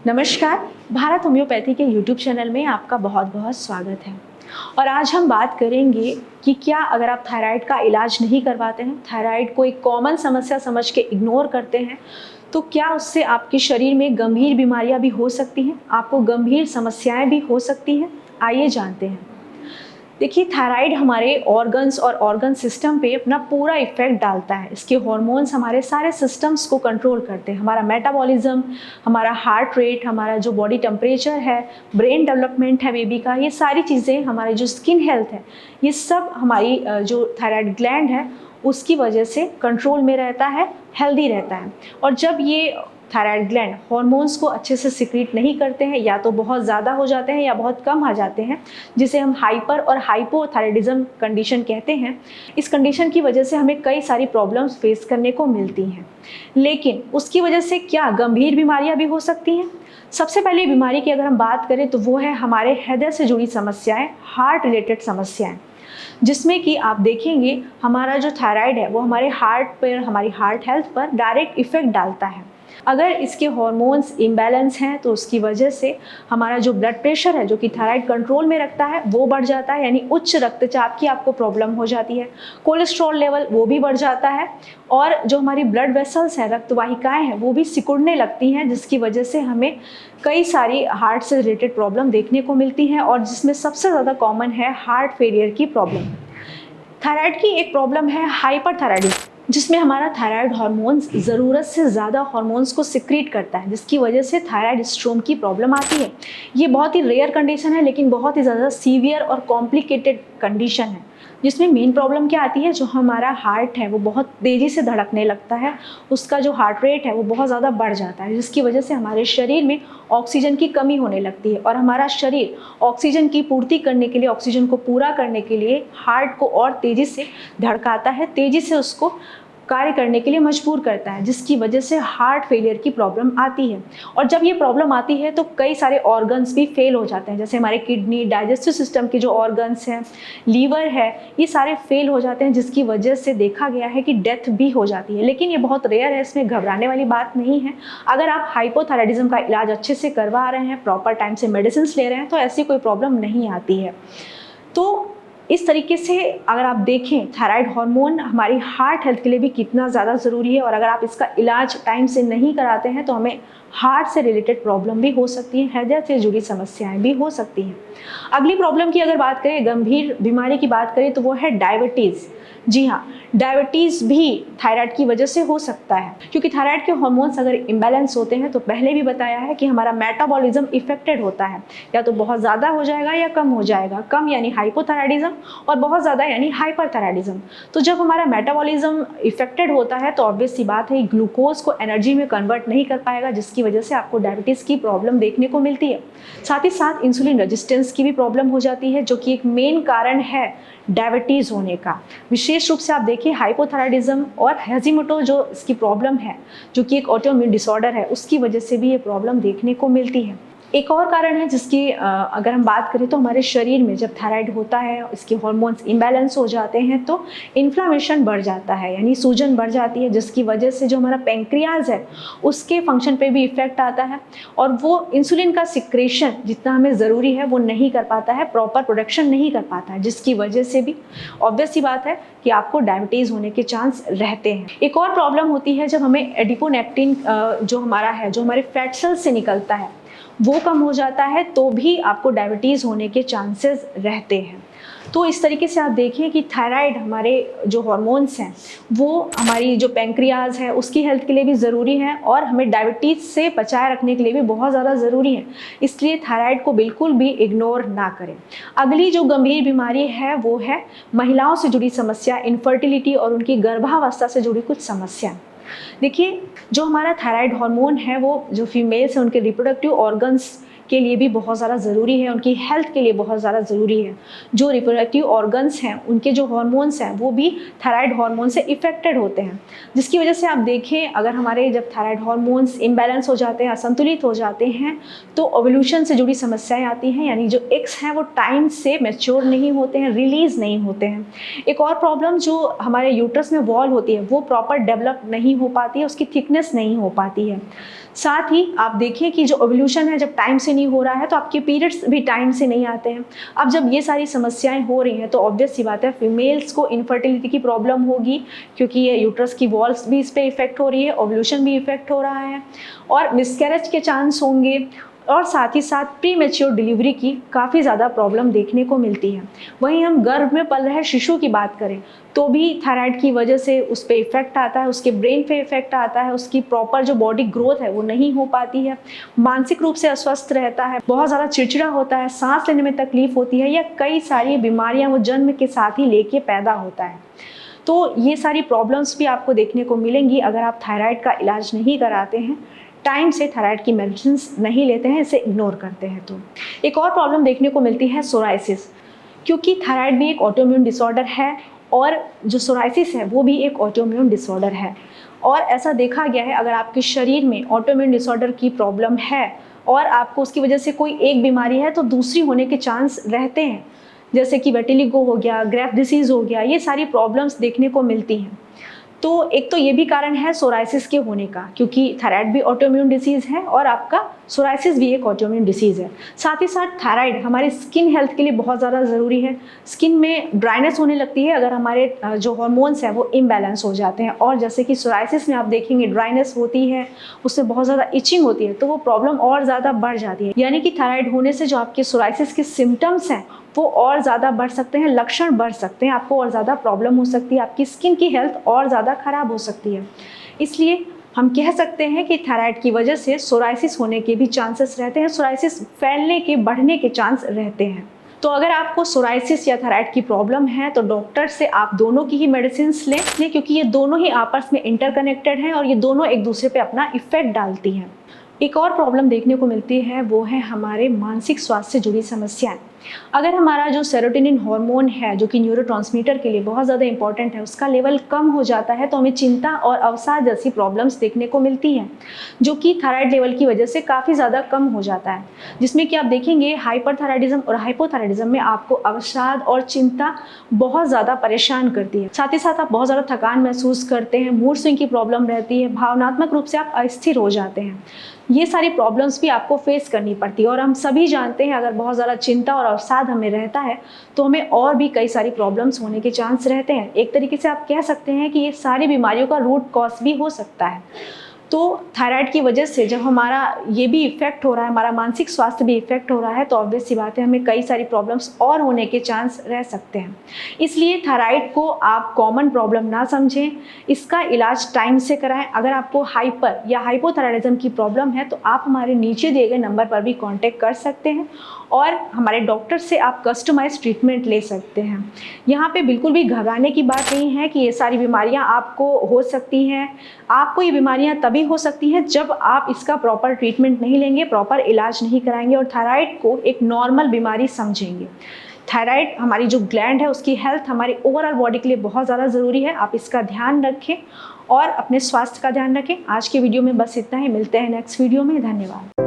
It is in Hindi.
नमस्कार। भारत होम्योपैथी के यूट्यूब चैनल में आपका बहुत बहुत स्वागत है। और आज हम बात करेंगे कि क्या अगर आप थायराइड का इलाज नहीं करवाते हैं, थायराइड को एक कॉमन समस्या समझ के इग्नोर करते हैं, तो क्या उससे आपके शरीर में गंभीर बीमारियां भी हो सकती हैं, आपको गंभीर समस्याएं भी हो सकती हैं। आइए जानते हैं। देखिए, थायराइड हमारे ऑर्गन्स और ऑर्गन सिस्टम पे अपना पूरा इफेक्ट डालता है। इसके हार्मोन्स हमारे सारे सिस्टम्स को कंट्रोल करते हैं। हमारा मेटाबॉलिज्म, हमारा हार्ट रेट, हमारा जो बॉडी टेम्परेचर है, ब्रेन डेवलपमेंट है बेबी का, ये सारी चीज़ें, हमारी जो स्किन हेल्थ है, ये सब हमारी जो थायराइड ग्लैंड है उसकी वजह से कंट्रोल में रहता है, हेल्दी रहता है। और जब ये थायराइड ग्लैंड हार्मोन्स को अच्छे से सिक्रीट नहीं करते हैं, या तो बहुत ज़्यादा हो जाते हैं या बहुत कम आ जाते हैं, जिसे हम हाइपर और हाइपोथायराइडिज्म कंडीशन कहते हैं। इस कंडीशन की वजह से हमें कई सारी प्रॉब्लम्स फेस करने को मिलती हैं। लेकिन उसकी वजह से क्या गंभीर बीमारियां भी हो सकती हैं? सबसे पहले बीमारी की अगर हम बात करें तो वो है हमारे हृदय से जुड़ी समस्याएं, हार्ट रिलेटेड समस्याएं, जिसमें कि आप देखेंगे हमारा जो थायराइड है वो हमारे हार्ट पर, हमारी हार्ट हेल्थ पर डायरेक्ट इफेक्ट डालता है। अगर इसके हार्मोन्स इम्बैलेंस हैं तो उसकी वजह से हमारा जो ब्लड प्रेशर है, जो कि थायराइड कंट्रोल में रखता है, वो बढ़ जाता है, यानी उच्च रक्तचाप की आपको प्रॉब्लम हो जाती है। कोलेस्ट्रॉल लेवल वो भी बढ़ जाता है, और जो हमारी ब्लड वेसल्स हैं, रक्तवाहिकाएं हैं, वो भी सिकुड़ने लगती हैं, जिसकी वजह से हमें कई सारी हार्ट से रिलेटेड प्रॉब्लम देखने को मिलती हैं, और जिसमें सबसे ज़्यादा कॉमन है हार्ट फेलियर की प्रॉब्लम। थायराइड की एक प्रॉब्लम है हाइपरथायराइडिज्म, जिसमें हमारा थायराइड हार्मोन्स ज़रूरत से ज़्यादा हार्मोन्स को सिक्रीट करता है, जिसकी वजह से थायराइड स्ट्रोम की प्रॉब्लम आती है। ये बहुत ही रेयर कंडीशन है, लेकिन बहुत ही ज़्यादा सीवियर और कॉम्प्लिकेटेड कंडीशन है, जिसमें मेन प्रॉब्लम क्या आती है, जो हमारा हार्ट है वो बहुत तेज़ी से धड़कने लगता है, उसका जो हार्ट रेट है वो बहुत ज़्यादा बढ़ जाता है, जिसकी वजह से हमारे शरीर में ऑक्सीजन की कमी होने लगती है, और हमारा शरीर ऑक्सीजन की पूर्ति करने के लिए, ऑक्सीजन को पूरा करने के लिए हार्ट को और तेज़ी से धड़काता है, तेज़ी से उसको कार्य करने के लिए मजबूर करता है, जिसकी वजह से हार्ट फेलियर की प्रॉब्लम आती है। और जब ये प्रॉब्लम आती है तो कई सारे ऑर्गन्स भी फेल हो जाते हैं, जैसे हमारे किडनी, डाइजेस्टिव सिस्टम के जो ऑर्गन्स हैं, लीवर है, ये सारे फेल हो जाते हैं, जिसकी वजह से देखा गया है कि डेथ भी हो जाती है। लेकिन ये बहुत रेयर है, इसमें घबराने वाली बात नहीं है। अगर आप हाइपोथायराइडिज्म का इलाज अच्छे से करवा रहे हैं, प्रॉपर टाइम से मेडिसिन ले रहे हैं, तो ऐसी कोई प्रॉब्लम नहीं आती है। तो इस तरीके से अगर आप देखें, थायराइड हार्मोन हमारी हार्ट हेल्थ के लिए भी कितना ज़्यादा ज़रूरी है, और अगर आप इसका इलाज टाइम से नहीं कराते हैं तो हमें हार्ट से रिलेटेड प्रॉब्लम भी हो सकती है, हृदय से जुड़ी समस्याएं भी हो सकती हैं। अगली प्रॉब्लम की अगर बात करें, गंभीर बीमारी की बात करें, तो वो है डायबिटीज़। जी हाँ, डायबिटीज़ भी थायराइड की वजह से हो सकता है, क्योंकि थायराइड के हार्मोन्स अगर इम्बैलेंस होते हैं तो पहले भी बताया है कि हमारा मेटाबॉलिज्म इफेक्टेड होता है, या तो बहुत ज़्यादा हो जाएगा या कम हो जाएगा। कम यानी हाइपोथायराइडिज्म, और बहुत ज़्यादा यानी हाइपरथायराइडिज्म। तो जब हमारा मेटाबॉलिज्म इफेक्टेड होता है तो ऑब्वियस सी बात है, ग्लूकोज को एनर्जी में कन्वर्ट नहीं कर पाएगा, जिसकी वजह से आपको डायबिटीज़ की प्रॉब्लम देखने को मिलती है। साथ ही साथ इंसुलिन रेजिस्टेंस की भी प्रॉब्लम हो जाती है, जो कि एक मेन कारण है डायबिटीज़ होने का। विशेष रूप से आप देखिए, हाइपोथायराइडिज्म और हेजिमोटो जो इसकी प्रॉब्लम है, जो कि एक ऑटोइम्यून डिसऑर्डर है, उसकी वजह से भी ये प्रॉब्लम देखने को मिलती है। एक और कारण है जिसकी अगर हम बात करें, तो हमारे शरीर में जब थायराइड होता है, इसके हार्मोन्स इम्बैलेंस हो जाते हैं, तो इन्फ्लामेशन बढ़ जाता है, यानी सूजन बढ़ जाती है, जिसकी वजह से जो हमारा पैंक्रियाज है उसके फंक्शन पे भी इफेक्ट आता है, और वो इंसुलिन का सिक्रेशन जितना हमें ज़रूरी है वो नहीं कर पाता है, प्रॉपर प्रोडक्शन नहीं कर पाता है, जिसकी वजह से भी ऑब्वियस सी बात है कि आपको डायबिटीज़ होने के चांस रहते हैं। एक और प्रॉब्लम होती है जब हमें एडिपोनेक्टिन जो हमारा है, जो हमारे फैट सेल्स से निकलता है, वो कम हो जाता है, तो भी आपको डायबिटीज़ होने के चांसेस रहते हैं। तो इस तरीके से आप देखिए कि थायराइड, हमारे जो हार्मोन्स हैं, वो हमारी जो पैंक्रियाज है उसकी हेल्थ के लिए भी ज़रूरी है, और हमें डायबिटीज़ से बचाए रखने के लिए भी बहुत ज़्यादा ज़रूरी है। इसलिए थायराइड को बिल्कुल भी इग्नोर ना करें। अगली जो गंभीर बीमारी है वो है महिलाओं से जुड़ी समस्या, इनफर्टिलिटी और उनकी गर्भावस्था से जुड़ी कुछ समस्या। देखिए, जो हमारा थायराइड हार्मोन है वो जो फीमेल्स हैं उनके रिप्रोडक्टिव ऑर्गन्स के लिए भी बहुत ज़्यादा ज़रूरी है, उनकी हेल्थ के लिए बहुत ज़्यादा ज़रूरी है। जो रिप्रोडक्टिव ऑर्गन्स हैं उनके जो हार्मोन्स हैं वो भी थायराइड हार्मोन से इफेक्टेड होते हैं, जिसकी वजह से आप देखें, अगर हमारे जब थायराइड हार्मोन्स इम्बैलेंस हो जाते हैं, असंतुलित हो जाते हैं, तो ओव्यूलेशन से जुड़ी समस्याएं आती हैं, यानी जो एग्स हैं वो टाइम से मैच्योर नहीं होते हैं, रिलीज़ नहीं होते हैं। एक और प्रॉब्लम जो हमारे यूट्रस में वॉल होती है वो प्रॉपर डेवलप नहीं हो पाती है, उसकी थिकनेस नहीं हो पाती है। साथ ही आप देखिए कि जो ओव्यूलेशन है जब टाइम से नहीं हो रहा है तो आपके पीरियड्स भी टाइम से नहीं आते हैं। अब जब ये सारी समस्याएं हो रही हैं तो ऑब्वियस सी बात है फीमेल्स को इनफर्टिलिटी की प्रॉब्लम होगी, क्योंकि ये यूट्रस की वॉल्स भी इस पर इफेक्ट हो रही है, ओव्यूलेशन भी इफेक्ट हो रहा है और मिसकैरेज के चांस होंगे और साथ ही साथ प्री मैच्योर डिलीवरी की काफ़ी ज़्यादा प्रॉब्लम देखने को मिलती है। वहीं हम गर्भ में पल रहे शिशु की बात करें तो भी थायराइड की वजह से उस पर इफेक्ट आता है, उसके ब्रेन पे इफेक्ट आता है, उसकी प्रॉपर जो बॉडी ग्रोथ है वो नहीं हो पाती है, मानसिक रूप से अस्वस्थ रहता है, बहुत ज़्यादा चिड़चिड़ा होता है, सांस लेने में तकलीफ होती है या कई सारी बीमारियां वो जन्म के साथ ही लेके पैदा होता है। तो ये सारी प्रॉब्लम्स भी आपको देखने को मिलेंगी अगर आप थायराइड का इलाज नहीं कराते हैं, टाइम से थायराइड की मेडिसिन नहीं लेते हैं, इसे इग्नोर करते हैं। तो एक और प्रॉब्लम देखने को मिलती है सोराइसिस, क्योंकि थायराइड भी एक ऑटोइम्यून डिसऑर्डर है और जो सोराइसिस है वो भी एक ऑटोइम्यून डिसऑर्डर है। और ऐसा देखा गया है अगर आपके शरीर में ऑटोइम्यून डिसऑर्डर की प्रॉब्लम है और आपको उसकी वजह से कोई एक बीमारी है तो दूसरी होने के चांस रहते हैं, जैसे कि वेटिलिगो हो गया, ग्रेव्स डिसीज़ हो गया, ये सारी प्रॉब्लम्स देखने को मिलती हैं। तो एक तो ये भी कारण है सोराइसिस के होने का, क्योंकि थायराइड भी ऑटोइम्यून डिसीज़ है और आपका सोराइसिस भी एक ऑटोइम्यून डिसीज़ है। साथ ही साथ थायराइड हमारी स्किन हेल्थ के लिए बहुत ज़्यादा ज़रूरी है। स्किन में ड्राइनेस होने लगती है अगर हमारे जो हार्मोन्स हैं वो इम्बैलेंस हो जाते हैं, और जैसे कि सोराइसिस में आप देखेंगे ड्राइनेस होती है, उससे बहुत ज़्यादा इचिंग होती है, तो वो प्रॉब्लम और ज़्यादा बढ़ जाती है। यानी कि थायराइड होने से जो आपके सोराइसिस के सिम्टम्स हैं वो और ज़्यादा बढ़ सकते हैं, लक्षण बढ़ सकते हैं, आपको और ज़्यादा प्रॉब्लम हो सकती है, आपकी स्किन की हेल्थ और ज़्यादा ख़राब हो सकती है। इसलिए हम कह सकते हैं कि थायराइड की वजह से सोराइसिस होने के भी चांसेस रहते हैं, सोराइसिस फैलने के, बढ़ने के चांस रहते हैं। तो अगर आपको सोराइसिस या थायराइड की प्रॉब्लम है तो डॉक्टर से आप दोनों की ही मेडिसिन लें, क्योंकि ये दोनों ही आपस में इंटरकनेक्टेड हैं और ये दोनों एक दूसरे पे अपना इफेक्ट डालती हैं। एक और प्रॉब्लम देखने को मिलती है वो है हमारे मानसिक स्वास्थ्य से जुड़ी समस्याएं। अगर हमारा जो सेरोटोनिन हार्मोन है जो कि न्यूरोट्रांसमीटर के लिए बहुत ज़्यादा इंपॉर्टेंट है, उसका लेवल कम हो जाता है तो हमें चिंता और अवसाद जैसी प्रॉब्लम्स देखने को मिलती हैं, जो कि थायराइड लेवल की वजह से काफ़ी ज़्यादा कम हो जाता है, जिसमें कि आप देखेंगे हाइपरथायराइडिज्म और हाइपोथायराइडिज्म में आपको अवसाद और चिंता बहुत ज़्यादा परेशान करती है। साथ ही साथ आप बहुत ज़्यादा थकान महसूस करते हैं, मूड स्विंग की प्रॉब्लम रहती है, भावनात्मक रूप से आप अस्थिर हो जाते हैं। ये सारी प्रॉब्लम्स भी आपको फेस करनी पड़ती है और हम सभी जानते हैं अगर बहुत ज़्यादा चिंता और अवसाद हमें रहता है तो हमें और भी कई सारी प्रॉब्लम्स होने के चांस रहते हैं। एक तरीके से आप कह सकते हैं कि ये सारी बीमारियों का रूट कॉज भी हो सकता है। तो थायराइड की वजह से जब हमारा ये भी इफेक्ट हो रहा है, हमारा मानसिक स्वास्थ्य भी इफेक्ट हो रहा है, तो ऑब्वियस सी बात है हमें कई सारी प्रॉब्लम्स और होने के चांस रह सकते हैं। इसलिए थायराइड को आप कॉमन प्रॉब्लम ना समझें, इसका इलाज टाइम से कराएं। अगर आपको हाइपर या हाइपोथायराइडिज्म की प्रॉब्लम है तो आप हमारे नीचे दिए गए नंबर पर भी कॉन्टैक्ट कर सकते हैं और हमारे डॉक्टर से आप कस्टमाइज ट्रीटमेंट ले सकते हैं। यहाँ पे बिल्कुल भी घबराने की बात नहीं है कि ये सारी बीमारियाँ आपको हो सकती हैं। आपको ये बीमारियाँ तभी हो सकती हैं जब आप इसका प्रॉपर ट्रीटमेंट नहीं लेंगे, प्रॉपर इलाज नहीं कराएंगे और थायराइड को एक नॉर्मल बीमारी समझेंगे। थायराइड हमारी जो ग्लैंड है उसकी हेल्थ हमारी ओवरऑल बॉडी के लिए बहुत ज़्यादा ज़रूरी है। आप इसका ध्यान रखें और अपने स्वास्थ्य का ध्यान रखें। आज के वीडियो में बस इतना ही, मिलते हैं नेक्स्ट वीडियो में। धन्यवाद।